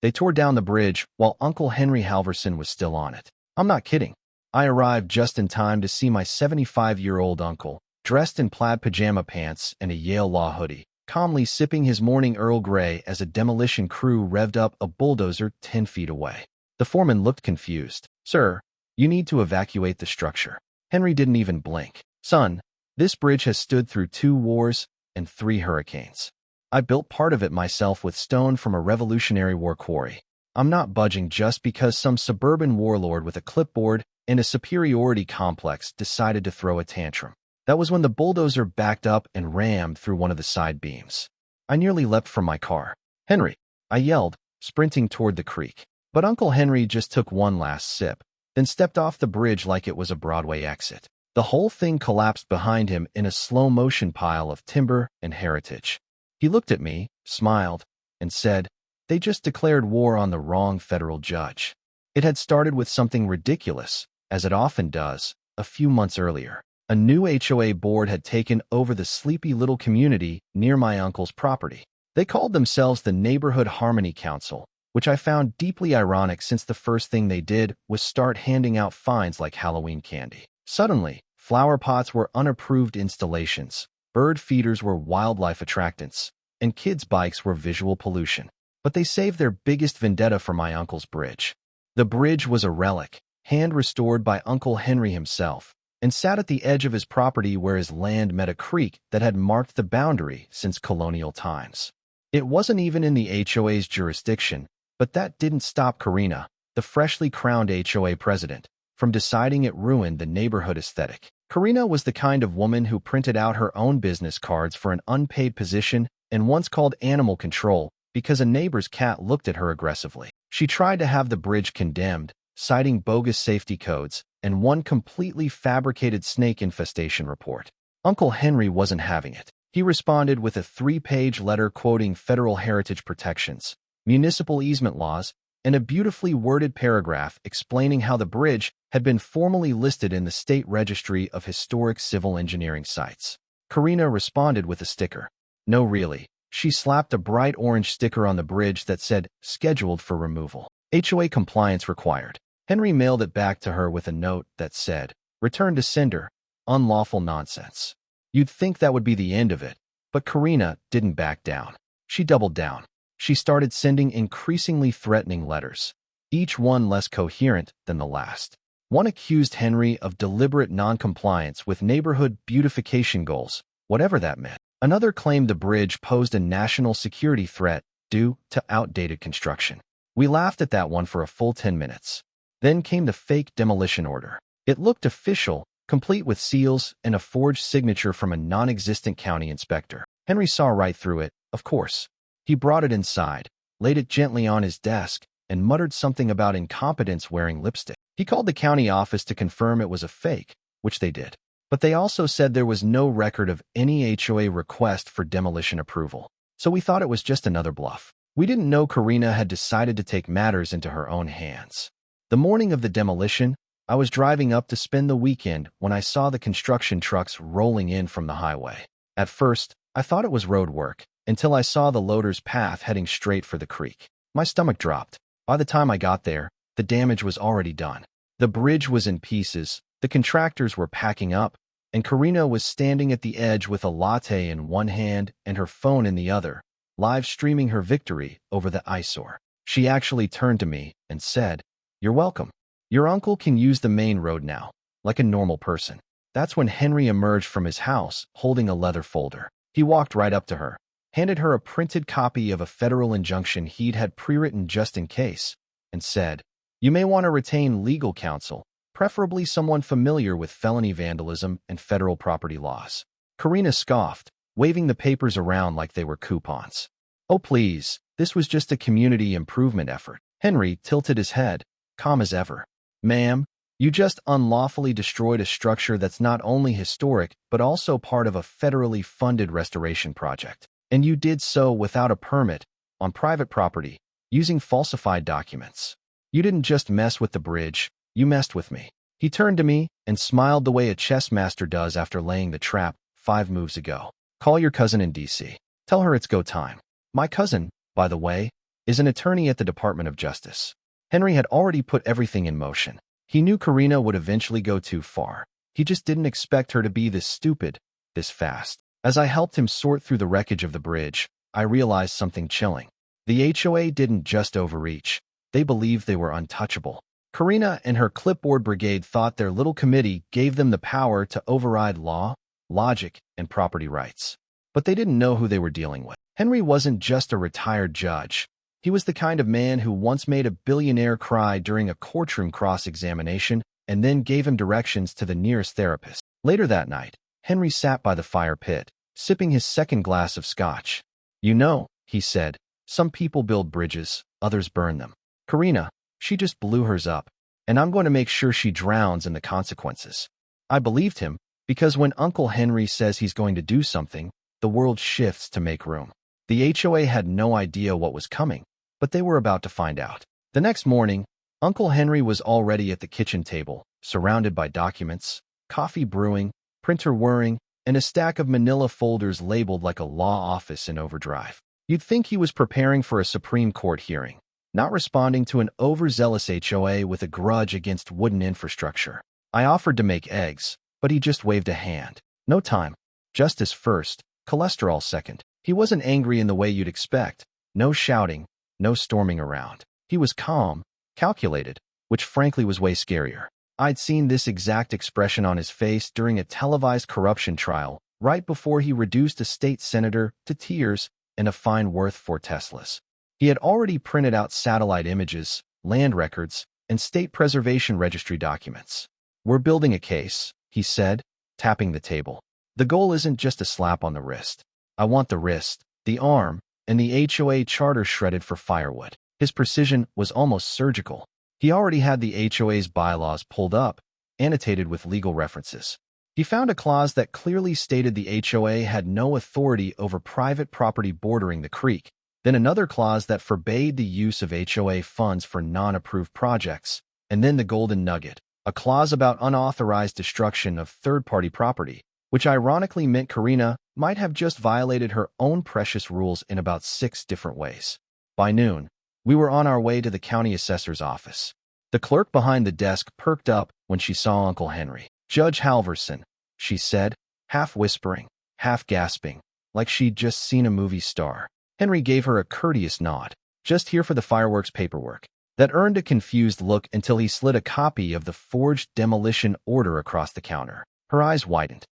They tore down the bridge while Uncle Henry Halverson was still on it. I'm not kidding. I arrived just in time to see my 75-year-old uncle, dressed in plaid pajama pants and a Yale Law hoodie, calmly sipping his morning Earl Grey as a demolition crew revved up a bulldozer 10 feet away. The foreman looked confused. Sir, you need to evacuate the structure. Henry didn't even blink. Son, this bridge has stood through 2 wars and 3 hurricanes. I built part of it myself with stone from a Revolutionary War quarry. I'm not budging just because some suburban warlord with a clipboard and a superiority complex decided to throw a tantrum. That was when the bulldozer backed up and rammed through one of the side beams. I nearly leapt from my car. Henry, I yelled, sprinting toward the creek. But Uncle Henry just took one last sip, then stepped off the bridge like it was a Broadway exit. The whole thing collapsed behind him in a slow-motion pile of timber and heritage. He looked at me, smiled, and said, "They just declared war on the wrong federal judge." It had started with something ridiculous, as it often does, a few months earlier. A new HOA board had taken over the sleepy little community near my uncle's property. They called themselves the Neighborhood Harmony Council, which I found deeply ironic since the first thing they did was start handing out fines like Halloween candy. Suddenly, flower pots were unapproved installations, bird feeders were wildlife attractants, and kids' bikes were visual pollution. But they saved their biggest vendetta for my uncle's bridge. The bridge was a relic, hand-restored by Uncle Henry himself, and sat at the edge of his property where his land met a creek that had marked the boundary since colonial times. It wasn't even in the HOA's jurisdiction, but that didn't stop Karina, the freshly crowned HOA president, from deciding it ruined the neighborhood aesthetic. Karina was the kind of woman who printed out her own business cards for an unpaid position and once called animal control because a neighbor's cat looked at her aggressively. She tried to have the bridge condemned, citing bogus safety codes and one completely fabricated snake infestation report. Uncle Henry wasn't having it. He responded with a 3-page letter quoting federal heritage protections, municipal easement laws, and a beautifully worded paragraph explaining how the bridge had been formally listed in the State Registry of Historic Civil Engineering Sites. Karina responded with a sticker. No, really. She slapped a bright orange sticker on the bridge that said, "Scheduled for removal. HOA compliance required." Henry mailed it back to her with a note that said, "Return to sender. Unlawful nonsense." You'd think that would be the end of it, but Karina didn't back down. She doubled down. She started sending increasingly threatening letters, each one less coherent than the last. One accused Henry of deliberate noncompliance with neighborhood beautification goals, whatever that meant. Another claimed the bridge posed a national security threat due to outdated construction. We laughed at that one for a full 10 minutes. Then came the fake demolition order. It looked official, complete with seals and a forged signature from a non-existent county inspector. Henry saw right through it, of course. He brought it inside, laid it gently on his desk, and muttered something about incompetence wearing lipstick. He called the county office to confirm it was a fake, which they did. But they also said there was no record of any HOA request for demolition approval. So we thought it was just another bluff. We didn't know Karina had decided to take matters into her own hands. The morning of the demolition, I was driving up to spend the weekend when I saw the construction trucks rolling in from the highway. At first, I thought it was road work, until I saw the loader's path heading straight for the creek. My stomach dropped. By the time I got there, the damage was already done. The bridge was in pieces, the contractors were packing up, and Karina was standing at the edge with a latte in one hand and her phone in the other, live streaming her victory over the eyesore. She actually turned to me and said, "You're welcome. Your uncle can use the main road now, like a normal person." That's when Henry emerged from his house, holding a leather folder. He walked right up to her, handed her a printed copy of a federal injunction he'd had pre-written just in case, and said, "You may want to retain legal counsel, preferably someone familiar with felony vandalism and federal property laws." Karina scoffed, waving the papers around like they were coupons. "Oh please, this was just a community improvement effort." Henry tilted his head, calm as ever. "Ma'am, you just unlawfully destroyed a structure that's not only historic but also part of a federally funded restoration project. And you did so without a permit, on private property, using falsified documents. You didn't just mess with the bridge, you messed with me." He turned to me and smiled the way a chess master does after laying the trap 5 moves ago. "Call your cousin in DC. Tell her it's go time." My cousin, by the way, is an attorney at the Department of Justice. Henry had already put everything in motion. He knew Karina would eventually go too far. He just didn't expect her to be this stupid, this fast. As I helped him sort through the wreckage of the bridge, I realized something chilling. The HOA didn't just overreach. They believed they were untouchable. Karina and her clipboard brigade thought their little committee gave them the power to override law, logic, and property rights. But they didn't know who they were dealing with. Henry wasn't just a retired judge. He was the kind of man who once made a billionaire cry during a courtroom cross-examination and then gave him directions to the nearest therapist. Later that night, Henry sat by the fire pit, sipping his second glass of scotch. "You know," he said, "some people build bridges, others burn them. Karina, she just blew hers up, and I'm going to make sure she drowns in the consequences." I believed him, because when Uncle Henry says he's going to do something, the world shifts to make room. The HOA had no idea what was coming, but they were about to find out. The next morning, Uncle Henry was already at the kitchen table, surrounded by documents, coffee brewing, printer whirring, and a stack of manila folders labeled like a law office in overdrive. You'd think he was preparing for a Supreme Court hearing, not responding to an overzealous HOA with a grudge against wooden infrastructure. I offered to make eggs, but he just waved a hand. No time. Justice first, cholesterol second. He wasn't angry in the way you'd expect. No shouting, no storming around. He was calm, calculated, which frankly was way scarier. I'd seen this exact expression on his face during a televised corruption trial, right before he reduced a state senator to tears and a fine worth 4 Teslas. He had already printed out satellite images, land records, and state preservation registry documents. "We're building a case," he said, tapping the table. "The goal isn't just a slap on the wrist. I want the wrist, the arm, and the HOA charter shredded for firewood." His precision was almost surgical. He already had the HOA's bylaws pulled up, annotated with legal references. He found a clause that clearly stated the HOA had no authority over private property bordering the creek, then another clause that forbade the use of HOA funds for non-approved projects, and then the golden nugget, a clause about unauthorized destruction of third-party property, which ironically meant Karina might have just violated her own precious rules in about 6 different ways. By noon, we were on our way to the county assessor's office. The clerk behind the desk perked up when she saw Uncle Henry. "Judge Halverson," she said, half whispering, half gasping, like she'd just seen a movie star. Henry gave her a courteous nod. "Just here for the fireworks paperwork." That earned a confused look until he slid a copy of the forged demolition order across the counter. Her eyes widened.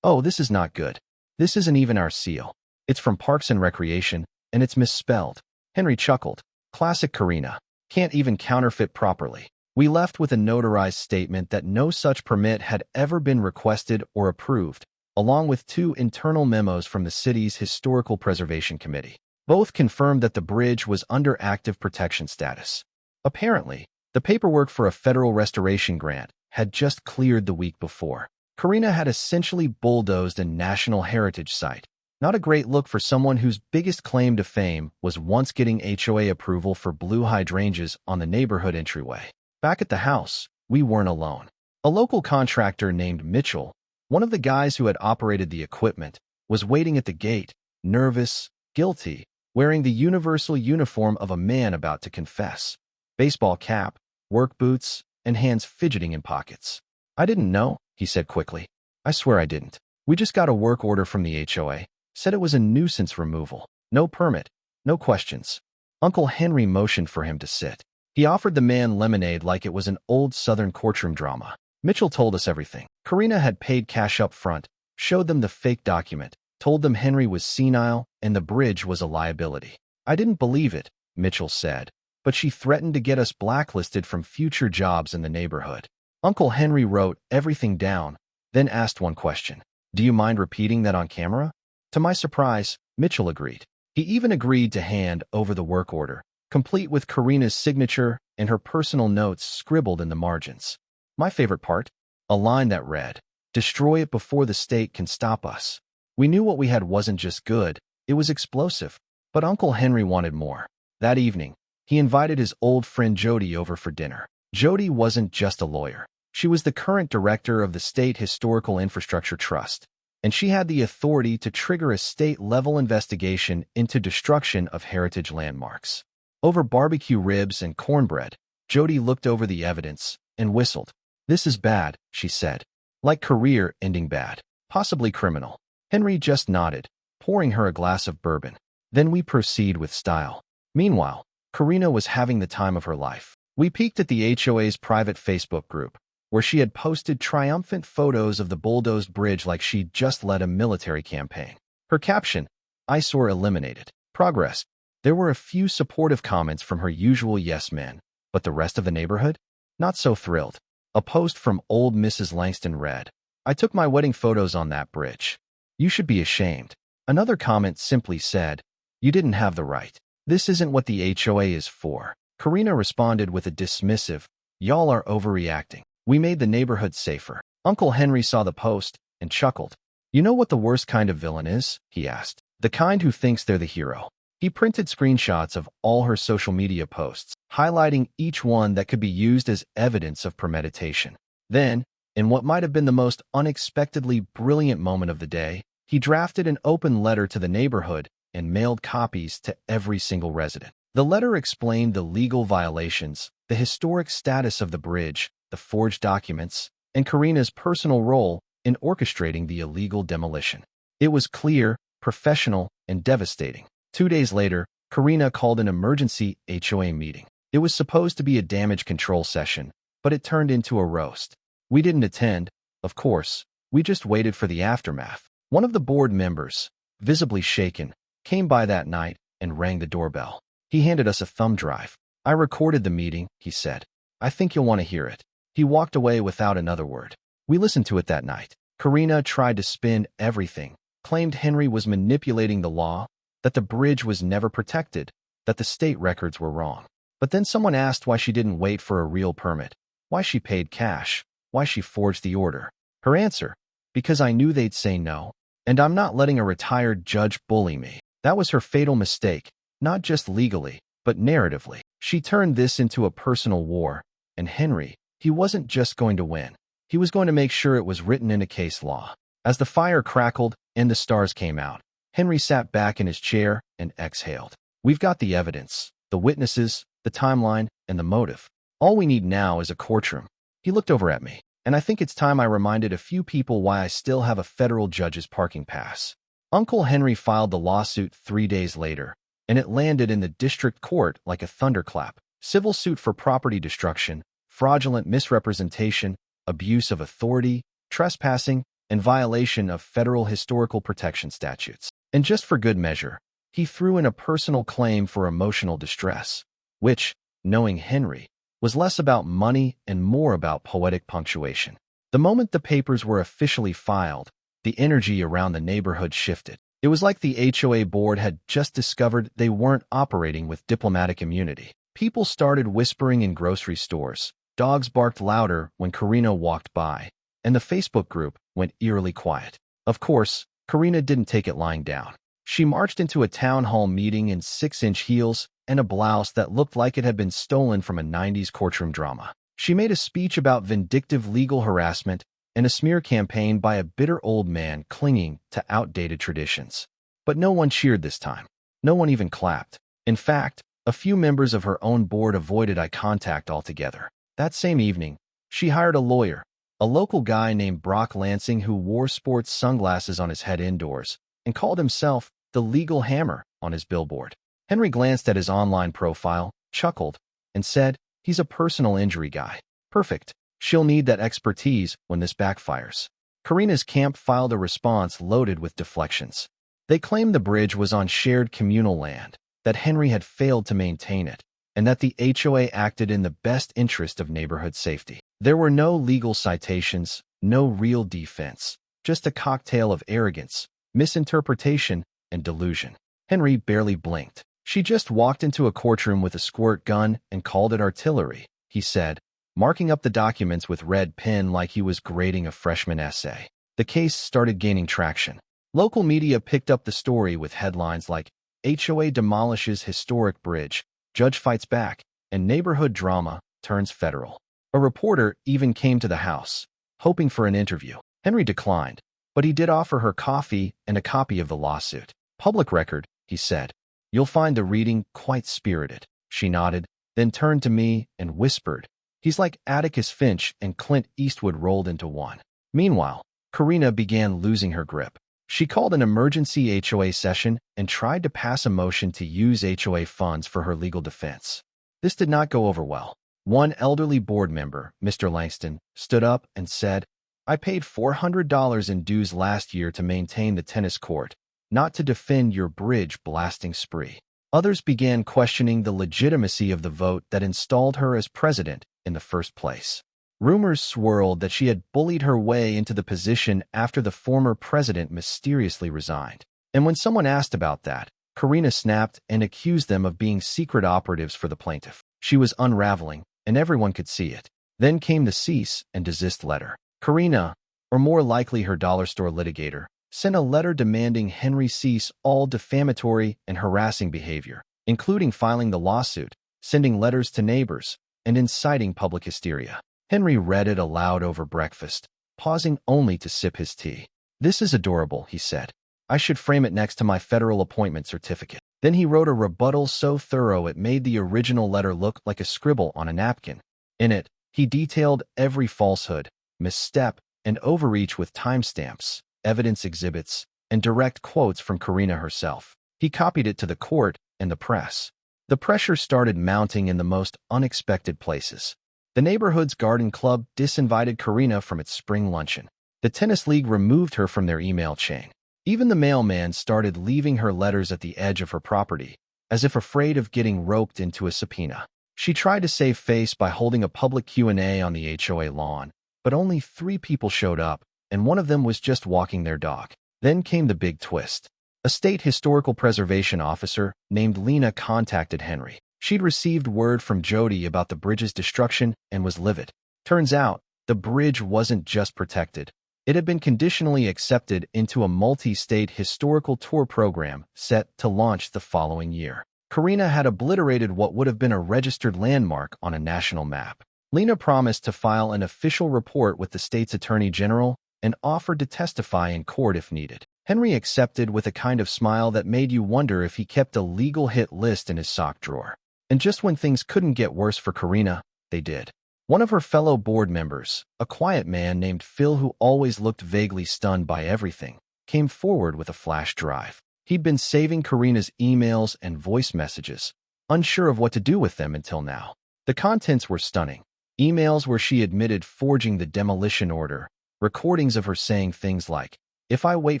Oh, this is not good. This isn't even our seal. It's from Parks and Recreation, and it's misspelled." Henry chuckled. Classic Karina. Can't even counterfeit properly. We left with a notarized statement that no such permit had ever been requested or approved, along with 2 internal memos from the city's Historical Preservation Committee. Both confirmed that the bridge was under active protection status. Apparently, the paperwork for a federal restoration grant had just cleared the week before. Karina had essentially bulldozed a national heritage site. Not a great look for someone whose biggest claim to fame was once getting HOA approval for blue hydrangeas on the neighborhood entryway. Back at the house, we weren't alone. A local contractor named Mitchell, one of the guys who had operated the equipment, was waiting at the gate, nervous, guilty, wearing the universal uniform of a man about to confess. Baseball cap, work boots, and hands fidgeting in pockets. "I didn't know," he said quickly. "I swear I didn't. We just got a work order from the HOA. Said it was a nuisance removal. No permit. No questions." Uncle Henry motioned for him to sit. He offered the man lemonade like it was an old Southern courtroom drama. Mitchell told us everything. Karina had paid cash up front, showed them the fake document, told them Henry was senile and the bridge was a liability. "I didn't believe it," Mitchell said, "but she threatened to get us blacklisted from future jobs in the neighborhood." Uncle Henry wrote everything down, then asked one question. "Do you mind repeating that on camera?" To my surprise, Mitchell agreed. He even agreed to hand over the work order, complete with Karina's signature and her personal notes scribbled in the margins. My favorite part? A line that read, "Destroy it before the state can stop us." We knew what we had wasn't just good, it was explosive, but Uncle Henry wanted more. That evening, he invited his old friend Jody over for dinner. Jody wasn't just a lawyer. She was the current director of the State Historical Infrastructure Trust, and she had the authority to trigger a state-level investigation into destruction of heritage landmarks. Over barbecue ribs and cornbread, Jody looked over the evidence and whistled. "This is bad," she said. "Like career-ending bad. Possibly criminal." Henry just nodded, pouring her a glass of bourbon. "Then we proceed with style." Meanwhile, Karina was having the time of her life. We peeked at the HOA's private Facebook group, where she had posted triumphant photos of the bulldozed bridge like she'd just led a military campaign. Her caption, "Eyesore eliminated. Progress." There were a few supportive comments from her usual yes men, but the rest of the neighborhood? Not so thrilled. A post from old Mrs. Langston read, "I took my wedding photos on that bridge. You should be ashamed." Another comment simply said, "You didn't have the right. This isn't what the HOA is for." Karina responded with a dismissive, "Y'all are overreacting. We made the neighborhood safer." Uncle Henry saw the post and chuckled. "You know what the worst kind of villain is?" he asked. "The kind who thinks they're the hero." He printed screenshots of all her social media posts, highlighting each one that could be used as evidence of premeditation. Then, in what might have been the most unexpectedly brilliant moment of the day, he drafted an open letter to the neighborhood and mailed copies to every single resident. The letter explained the legal violations, the historic status of the bridge, the forged documents, and Karina's personal role in orchestrating the illegal demolition. It was clear, professional, and devastating. 2 days later, Karina called an emergency HOA meeting. It was supposed to be a damage control session, but it turned into a roast. We didn't attend, of course. We just waited for the aftermath. One of the board members, visibly shaken, came by that night and rang the doorbell. He handed us a thumb drive. "I recorded the meeting," he said. "I think you'll want to hear it." He walked away without another word. We listened to it that night. Karina tried to spin everything, claimed Henry was manipulating the law, that the bridge was never protected, that the state records were wrong. But then someone asked why she didn't wait for a real permit, why she paid cash, why she forged the order. Her answer, "Because I knew they'd say no, and I'm not letting a retired judge bully me." That was her fatal mistake, not just legally, but narratively. She turned this into a personal war, and Henry, he wasn't just going to win. He was going to make sure it was written into case law. As the fire crackled and the stars came out, Henry sat back in his chair and exhaled. "We've got the evidence, the witnesses, the timeline, and the motive. All we need now is a courtroom." He looked over at me, and I think it's time I reminded a few people why I still have a federal judge's parking pass. Uncle Henry filed the lawsuit 3 days later, and it landed in the district court like a thunderclap. Civil suit for property destruction, fraudulent misrepresentation, abuse of authority, trespassing, and violation of federal historical protection statutes. And just for good measure, he threw in a personal claim for emotional distress, which, knowing Henry, was less about money and more about poetic punctuation. The moment the papers were officially filed, the energy around the neighborhood shifted. It was like the HOA board had just discovered they weren't operating with diplomatic immunity. People started whispering in grocery stores. Dogs barked louder when Karina walked by, and the Facebook group went eerily quiet. Of course, Karina didn't take it lying down. She marched into a town hall meeting in 6-inch heels and a blouse that looked like it had been stolen from a 90s courtroom drama. She made a speech about vindictive legal harassment and a smear campaign by a bitter old man clinging to outdated traditions. But no one cheered this time. No one even clapped. In fact, a few members of her own board avoided eye contact altogether. That same evening, she hired a lawyer, a local guy named Brock Lansing who wore sports sunglasses on his head indoors and called himself the Legal Hammer on his billboard. Henry glanced at his online profile, chuckled, and said, "He's a personal injury guy. Perfect. She'll need that expertise when this backfires." Karina's camp filed a response loaded with deflections. They claimed the bridge was on shared communal land, that Henry had failed to maintain it, and that the HOA acted in the best interest of neighborhood safety. There were no legal citations, no real defense, just a cocktail of arrogance, misinterpretation, and delusion. Henry barely blinked. "She just walked into a courtroom with a squirt gun and called it artillery," he said, marking up the documents with red pen like he was grading a freshman essay. The case started gaining traction. Local media picked up the story with headlines like, "HOA demolishes historic bridge, judge fights back, and neighborhood drama turns federal." A reporter even came to the house, hoping for an interview. Henry declined, but he did offer her coffee and a copy of the lawsuit. "Public record," he said. "You'll find the reading quite spirited." She nodded, then turned to me and whispered, "He's like Atticus Finch and Clint Eastwood rolled into one." Meanwhile, Karina began losing her grip. She called an emergency HOA session and tried to pass a motion to use HOA funds for her legal defense. This did not go over well. One elderly board member, Mr. Langston, stood up and said, "I paid $400 in dues last year to maintain the tennis court, not to defend your bridge blasting spree." Others began questioning the legitimacy of the vote that installed her as president in the first place. Rumors swirled that she had bullied her way into the position after the former president mysteriously resigned. And when someone asked about that, Karina snapped and accused them of being secret operatives for the plaintiff. She was unraveling, and everyone could see it. Then came the cease and desist letter. Karina, or more likely her dollar store litigator, sent a letter demanding Henry cease all defamatory and harassing behavior, including filing the lawsuit, sending letters to neighbors, and inciting public hysteria. Henry read it aloud over breakfast, pausing only to sip his tea. "This is adorable," he said. "I should frame it next to my federal appointment certificate." Then he wrote a rebuttal so thorough it made the original letter look like a scribble on a napkin. In it, he detailed every falsehood, misstep, and overreach with timestamps, evidence exhibits, and direct quotes from Karina herself. He copied it to the court and the press. The pressure started mounting in the most unexpected places. The neighborhood's garden club disinvited Karina from its spring luncheon. The tennis league removed her from their email chain. Even the mailman started leaving her letters at the edge of her property, as if afraid of getting roped into a subpoena. She tried to save face by holding a public Q&A on the HOA lawn, but only 3 people showed up, and one of them was just walking their dog. Then came the big twist. A state historical preservation officer named Lena contacted Henry. She'd received word from Jody about the bridge's destruction and was livid. Turns out, the bridge wasn't just protected. It had been conditionally accepted into a multi-state historical tour program set to launch the following year. Karina had obliterated what would have been a registered landmark on a national map. Lena promised to file an official report with the state's attorney general and offered to testify in court if needed. Henry accepted with a kind of smile that made you wonder if he kept a legal hit list in his sock drawer. And just when things couldn't get worse for Karina, they did. One of her fellow board members, a quiet man named Phil who always looked vaguely stunned by everything, came forward with a flash drive. He'd been saving Karina's emails and voice messages, unsure of what to do with them until now. The contents were stunning. Emails where she admitted forging the demolition order, recordings of her saying things like, "If I wait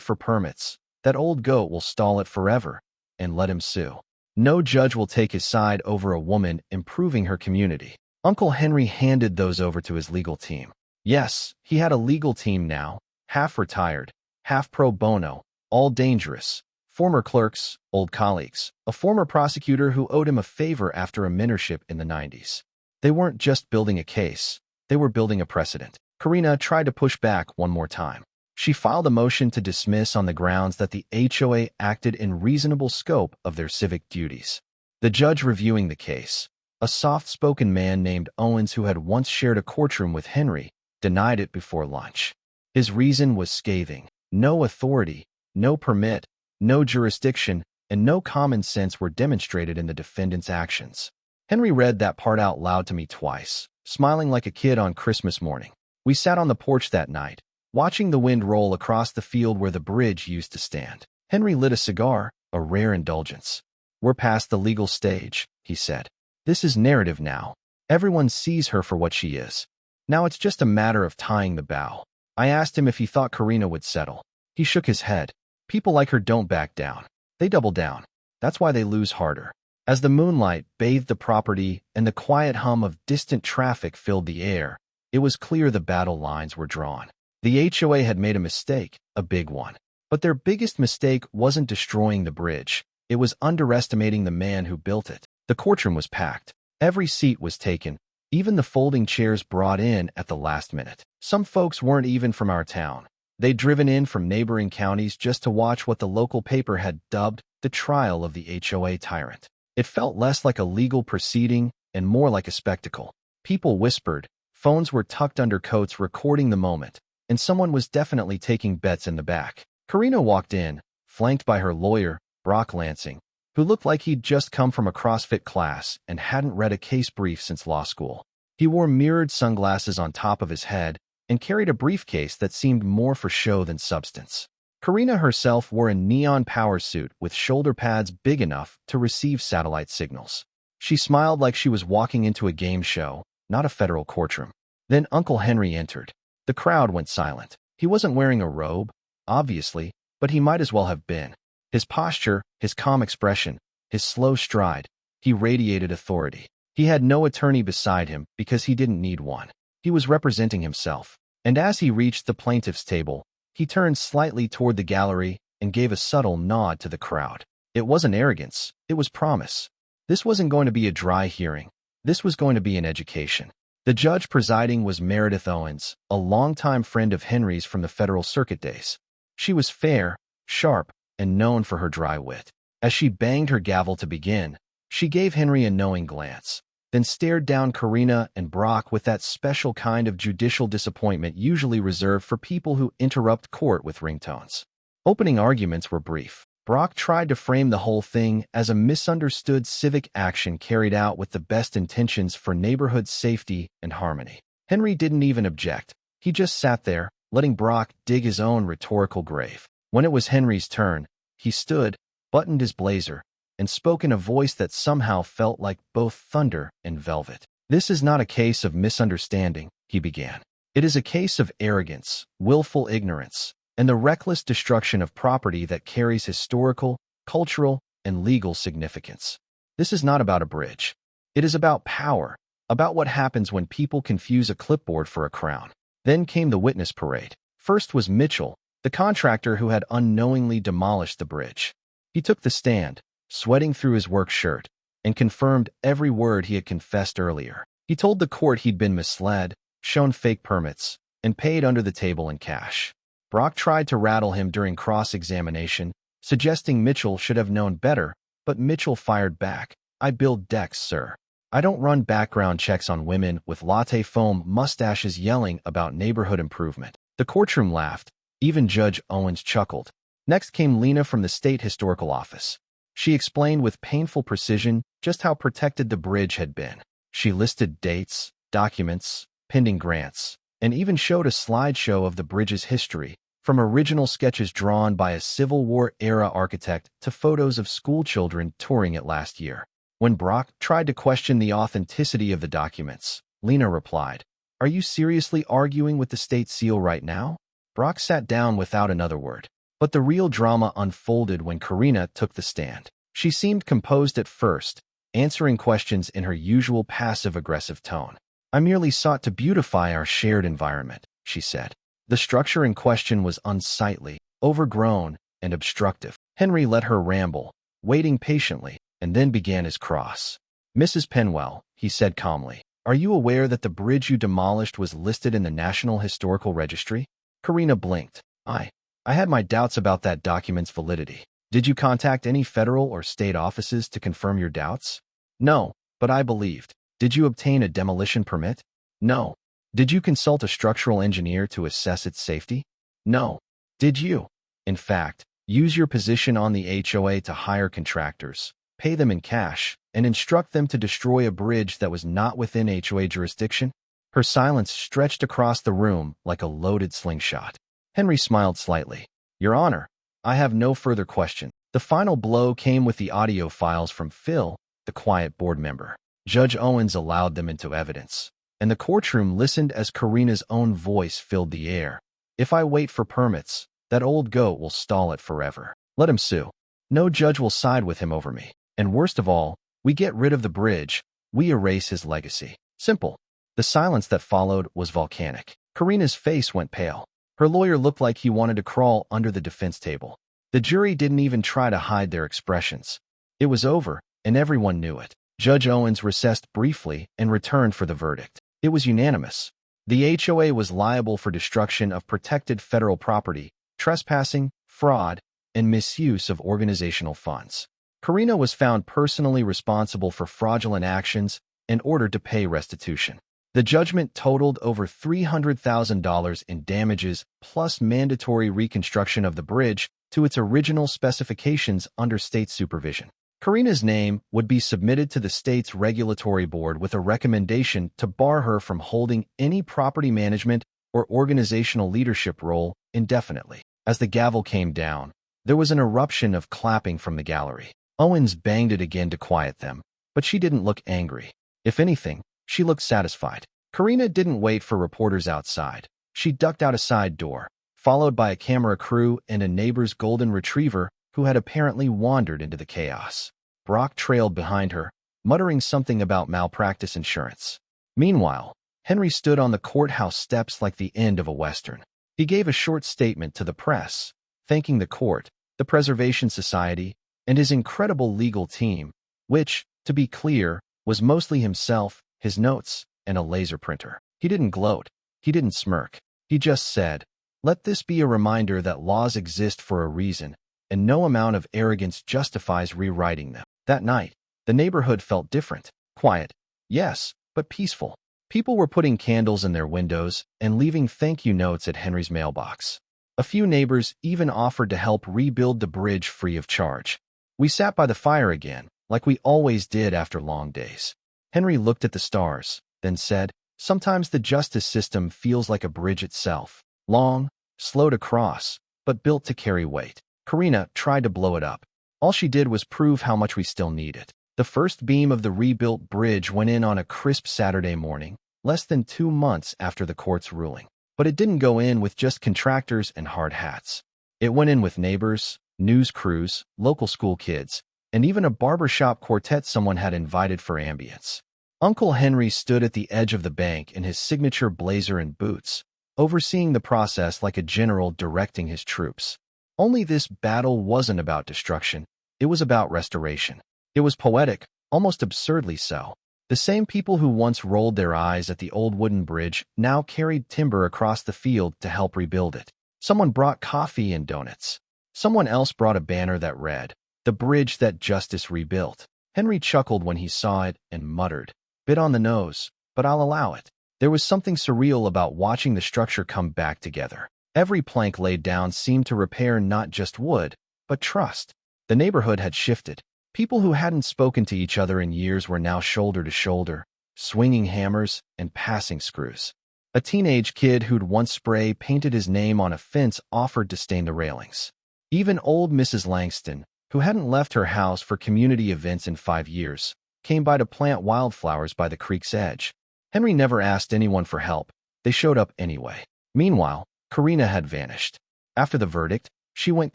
for permits, that old goat will stall it forever, and let him sue. No judge will take his side over a woman improving her community." Uncle Henry handed those over to his legal team. Yes, he had a legal team now, half retired, half pro bono, all dangerous. Former clerks, old colleagues, a former prosecutor who owed him a favor after a mentorship in the 90s. They weren't just building a case, they were building a precedent. Karina tried to push back one more time. She filed a motion to dismiss on the grounds that the HOA acted in reasonable scope of their civic duties. The judge reviewing the case, a soft-spoken man named Owens who had once shared a courtroom with Henry, denied it before lunch. His reason was scathing. No authority, no permit, no jurisdiction, and no common sense were demonstrated in the defendant's actions. Henry read that part out loud to me twice, smiling like a kid on Christmas morning. We sat on the porch that night, watching the wind roll across the field where the bridge used to stand. Henry lit a cigar, a rare indulgence. "We're past the legal stage," he said. "This is narrative now. Everyone sees her for what she is. Now it's just a matter of tying the bow." I asked him if he thought Karina would settle. He shook his head. "People like her don't back down. They double down. That's why they lose harder." As the moonlight bathed the property and the quiet hum of distant traffic filled the air, it was clear the battle lines were drawn. The HOA had made a mistake, a big one. But their biggest mistake wasn't destroying the bridge. It was underestimating the man who built it. The courtroom was packed. Every seat was taken, even the folding chairs brought in at the last minute. Some folks weren't even from our town. They'd driven in from neighboring counties just to watch what the local paper had dubbed the trial of the HOA tyrant. It felt less like a legal proceeding and more like a spectacle. People whispered, phones were tucked under coats recording the moment, and someone was definitely taking bets in the back. Karina walked in, flanked by her lawyer, Brock Lansing, who looked like he'd just come from a CrossFit class and hadn't read a case brief since law school. He wore mirrored sunglasses on top of his head and carried a briefcase that seemed more for show than substance. Karina herself wore a neon power suit with shoulder pads big enough to receive satellite signals. She smiled like she was walking into a game show, not a federal courtroom. Then Uncle Henry entered. The crowd went silent. He wasn't wearing a robe, obviously, but he might as well have been. His posture, his calm expression, his slow stride, he radiated authority. He had no attorney beside him because he didn't need one. He was representing himself. And as he reached the plaintiff's table, he turned slightly toward the gallery and gave a subtle nod to the crowd. It wasn't arrogance, it was promise. This wasn't going to be a dry hearing. This was going to be an education. The judge presiding was Meredith Owens, a longtime friend of Henry's from the Federal Circuit days. She was fair, sharp, and known for her dry wit. As she banged her gavel to begin, she gave Henry a knowing glance, then stared down Karina and Brock with that special kind of judicial disappointment usually reserved for people who interrupt court with ringtones. Opening arguments were brief. Brock tried to frame the whole thing as a misunderstood civic action carried out with the best intentions for neighborhood safety and harmony. Henry didn't even object. He just sat there, letting Brock dig his own rhetorical grave. When it was Henry's turn, he stood, buttoned his blazer, and spoke in a voice that somehow felt like both thunder and velvet. "This is not a case of misunderstanding," he began. "It is a case of arrogance, willful ignorance, and the reckless destruction of property that carries historical, cultural, and legal significance. This is not about a bridge. It is about power, about what happens when people confuse a clipboard for a crown." Then came the witness parade. First was Mitchell, the contractor who had unknowingly demolished the bridge. He took the stand, sweating through his work shirt, and confirmed every word he had confessed earlier. He told the court he'd been misled, shown fake permits, and paid under the table in cash. Brock tried to rattle him during cross-examination, suggesting Mitchell should have known better, but Mitchell fired back. "I build decks, sir. I don't run background checks on women with latte foam mustaches yelling about neighborhood improvement." The courtroom laughed. Even Judge Owens chuckled. Next came Lena from the State Historical Office. She explained with painful precision just how protected the bridge had been. She listed dates, documents, pending grants, and even showed a slideshow of the bridge's history, from original sketches drawn by a Civil War-era architect to photos of schoolchildren touring it last year. When Brock tried to question the authenticity of the documents, Lena replied, "Are you seriously arguing with the state seal right now?" Brock sat down without another word. But the real drama unfolded when Karina took the stand. She seemed composed at first, answering questions in her usual passive-aggressive tone. "I merely sought to beautify our shared environment," she said. The structure in question was unsightly, overgrown, and obstructive. Henry let her ramble, waiting patiently, and then began his cross. "Mrs. Penwell," he said calmly, "are you aware that the bridge you demolished was listed in the National Historical Registry?" Karina blinked. I had my doubts about that document's validity." "Did you contact any federal or state offices to confirm your doubts?" "No, but I believed." "Did you obtain a demolition permit?" "No." "Did you consult a structural engineer to assess its safety?" "No." "Did you, in fact, use your position on the HOA to hire contractors, pay them in cash, and instruct them to destroy a bridge that was not within HOA jurisdiction?" Her silence stretched across the room like a loaded slingshot. Henry smiled slightly. "Your Honor, I have no further question." The final blow came with the audio files from Phil, the quiet board member. Judge Owens allowed them into evidence, and the courtroom listened as Karina's own voice filled the air. "If I wait for permits, that old goat will stall it forever. Let him sue. No judge will side with him over me. And worst of all, we get rid of the bridge, we erase his legacy. Simple." The silence that followed was volcanic. Karina's face went pale. Her lawyer looked like he wanted to crawl under the defense table. The jury didn't even try to hide their expressions. It was over, and everyone knew it. Judge Owens recessed briefly and returned for the verdict. It was unanimous. The HOA was liable for destruction of protected federal property, trespassing, fraud, and misuse of organizational funds. Karina was found personally responsible for fraudulent actions and ordered to pay restitution. The judgment totaled over $300,000 in damages plus mandatory reconstruction of the bridge to its original specifications under state supervision. Karina's name would be submitted to the state's regulatory board with a recommendation to bar her from holding any property management or organizational leadership role indefinitely. As the gavel came down, there was an eruption of clapping from the gallery. Owens banged it again to quiet them, but she didn't look angry. If anything, she looked satisfied. Karina didn't wait for reporters outside. She ducked out a side door, followed by a camera crew and a neighbor's golden retriever who had apparently wandered into the chaos. Brock trailed behind her, muttering something about malpractice insurance. Meanwhile, Henry stood on the courthouse steps like the end of a Western. He gave a short statement to the press, thanking the court, the Preservation Society, and his incredible legal team, which, to be clear, was mostly himself, his notes, and a laser printer. He didn't gloat. He didn't smirk. He just said, "Let this be a reminder that laws exist for a reason, and no amount of arrogance justifies rewriting them." That night, the neighborhood felt different. Quiet, yes, but peaceful. People were putting candles in their windows and leaving thank-you notes at Henry's mailbox. A few neighbors even offered to help rebuild the bridge free of charge. We sat by the fire again, like we always did after long days. Henry looked at the stars, then said, "Sometimes the justice system feels like a bridge itself. Long, slow to cross, but built to carry weight." Karina tried to blow it up. All she did was prove how much we still need it. The first beam of the rebuilt bridge went in on a crisp Saturday morning, less than 2 months after the court's ruling. But it didn't go in with just contractors and hard hats. It went in with neighbors, news crews, local school kids, and even a barbershop quartet someone had invited for ambience. Uncle Henry stood at the edge of the bank in his signature blazer and boots, overseeing the process like a general directing his troops. Only this battle wasn't about destruction. It was about restoration. It was poetic, almost absurdly so. The same people who once rolled their eyes at the old wooden bridge now carried timber across the field to help rebuild it. Someone brought coffee and donuts. Someone else brought a banner that read, "The bridge that justice rebuilt." Henry chuckled when he saw it and muttered, "Bit on the nose, but I'll allow it." There was something surreal about watching the structure come back together. Every plank laid down seemed to repair not just wood, but trust. The neighborhood had shifted. People who hadn't spoken to each other in years were now shoulder to shoulder, swinging hammers and passing screws. A teenage kid who'd once spray painted his name on a fence offered to stain the railings. Even old Mrs. Langston, who hadn't left her house for community events in 5 years, came by to plant wildflowers by the creek's edge. Henry never asked anyone for help. They showed up anyway. Meanwhile, Karina had vanished. After the verdict, she went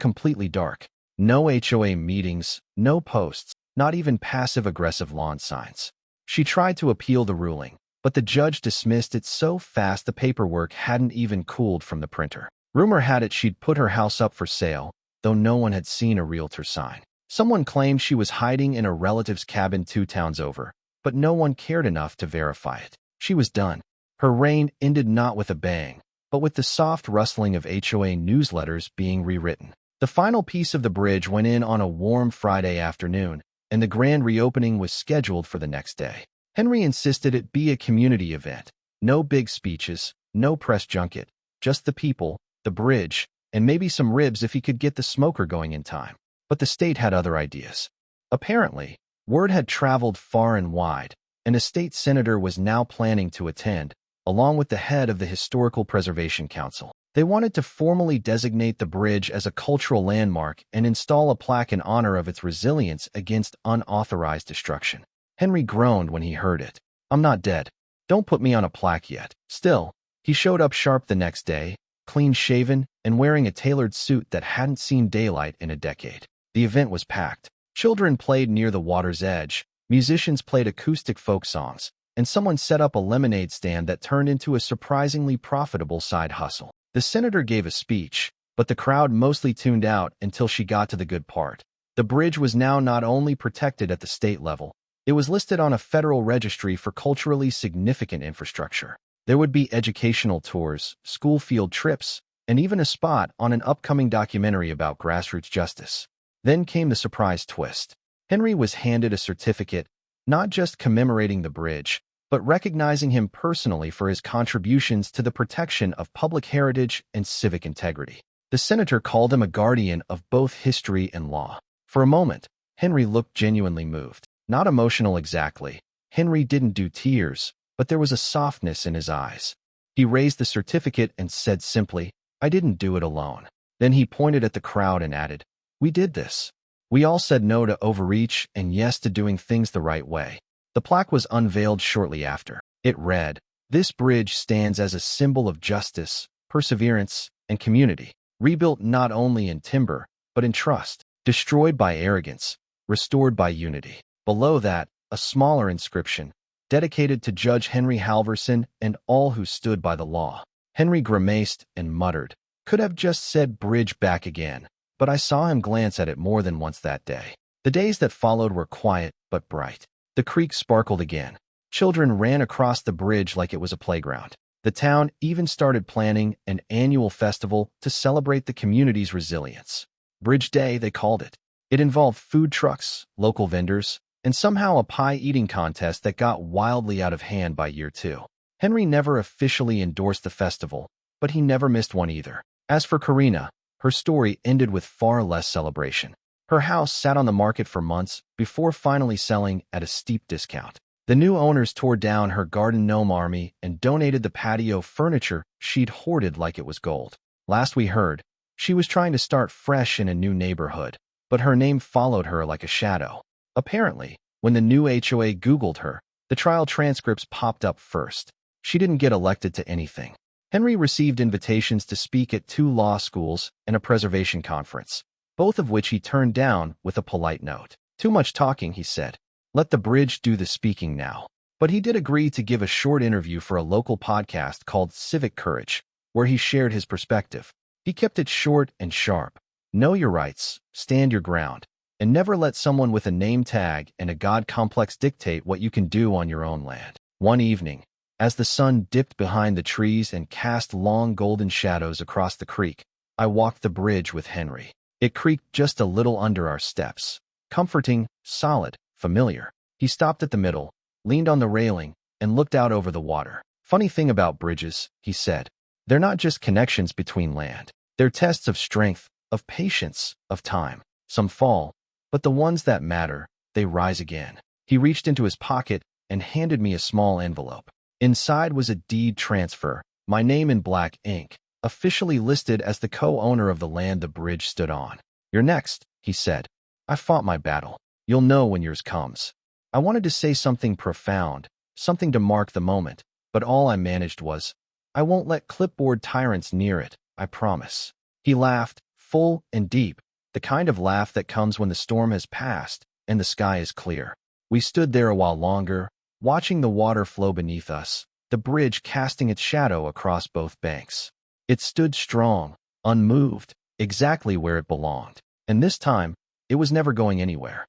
completely dark. No HOA meetings, no posts, not even passive-aggressive lawn signs. She tried to appeal the ruling, but the judge dismissed it so fast the paperwork hadn't even cooled from the printer. Rumor had it she'd put her house up for sale, though no one had seen a realtor sign. Someone claimed she was hiding in a relative's cabin 2 towns over, but no one cared enough to verify it. She was done. Her reign ended not with a bang, but with the soft rustling of HOA newsletters being rewritten. The final piece of the bridge went in on a warm Friday afternoon, and the grand reopening was scheduled for the next day. Henry insisted it be a community event. No big speeches, no press junket, just the people, the bridge, and maybe some ribs if he could get the smoker going in time. But the state had other ideas. Apparently, word had traveled far and wide, and a state senator was now planning to attend, along with the head of the Historical Preservation Council. They wanted to formally designate the bridge as a cultural landmark and install a plaque in honor of its resilience against unauthorized destruction. Henry groaned when he heard it. "I'm not dead. Don't put me on a plaque yet." Still, he showed up sharp the next day, clean-shaven and wearing a tailored suit that hadn't seen daylight in a decade. The event was packed. Children played near the water's edge, musicians played acoustic folk songs, and someone set up a lemonade stand that turned into a surprisingly profitable side hustle. The senator gave a speech, but the crowd mostly tuned out until she got to the good part. The bridge was now not only protected at the state level, it was listed on a federal registry for culturally significant infrastructure. There would be educational tours, school field trips, and even a spot on an upcoming documentary about grassroots justice. Then came the surprise twist. Henry was handed a certificate, not just commemorating the bridge, but recognizing him personally for his contributions to the protection of public heritage and civic integrity. The senator called him a guardian of both history and law. For a moment, Henry looked genuinely moved. Not emotional exactly. Henry didn't do tears, but there was a softness in his eyes. He raised the certificate and said simply, "I didn't do it alone." Then he pointed at the crowd and added, "We did this. We all said no to overreach and yes to doing things the right way." The plaque was unveiled shortly after. It read, "This bridge stands as a symbol of justice, perseverance, and community, rebuilt not only in timber, but in trust, destroyed by arrogance, restored by unity." Below that, a smaller inscription, dedicated to Judge Henry Halverson and all who stood by the law. Henry grimaced and muttered, "Could have just said bridge back again," but I saw him glance at it more than once that day. The days that followed were quiet but bright. The creek sparkled again. Children ran across the bridge like it was a playground. The town even started planning an annual festival to celebrate the community's resilience. Bridge Day, they called it. It involved food trucks, local vendors, and somehow a pie-eating contest that got wildly out of hand by year 2. Henry never officially endorsed the festival, but he never missed one either. As for Karina, her story ended with far less celebration. Her house sat on the market for months before finally selling at a steep discount. The new owners tore down her garden gnome army and donated the patio furniture she'd hoarded like it was gold. Last we heard, she was trying to start fresh in a new neighborhood, but her name followed her like a shadow. Apparently, when the new HOA Googled her, the trial transcripts popped up first. She didn't get elected to anything. Henry received invitations to speak at 2 law schools and a preservation conference, both of which he turned down with a polite note. "Too much talking," he said. "Let the bridge do the speaking now." But he did agree to give a short interview for a local podcast called Civic Courage, where he shared his perspective. He kept it short and sharp. Know your rights, stand your ground, and never let someone with a name tag and a God complex dictate what you can do on your own land. One evening, as the sun dipped behind the trees and cast long golden shadows across the creek, I walked the bridge with Henry. It creaked just a little under our steps. Comforting, solid, familiar. He stopped at the middle, leaned on the railing, and looked out over the water. "Funny thing about bridges," he said. "They're not just connections between land. They're tests of strength, of patience, of time. Some fall, but the ones that matter, they rise again." He reached into his pocket and handed me a small envelope. Inside was a deed transfer, my name in black ink, officially listed as the co-owner of the land the bridge stood on. "You're next," he said. "I fought my battle. You'll know when yours comes." I wanted to say something profound, something to mark the moment, but all I managed was, "I won't let clipboard tyrants near it, I promise." He laughed, full and deep, the kind of laugh that comes when the storm has passed and the sky is clear. We stood there a while longer, watching the water flow beneath us, the bridge casting its shadow across both banks. It stood strong, unmoved, exactly where it belonged. And this time, it was never going anywhere.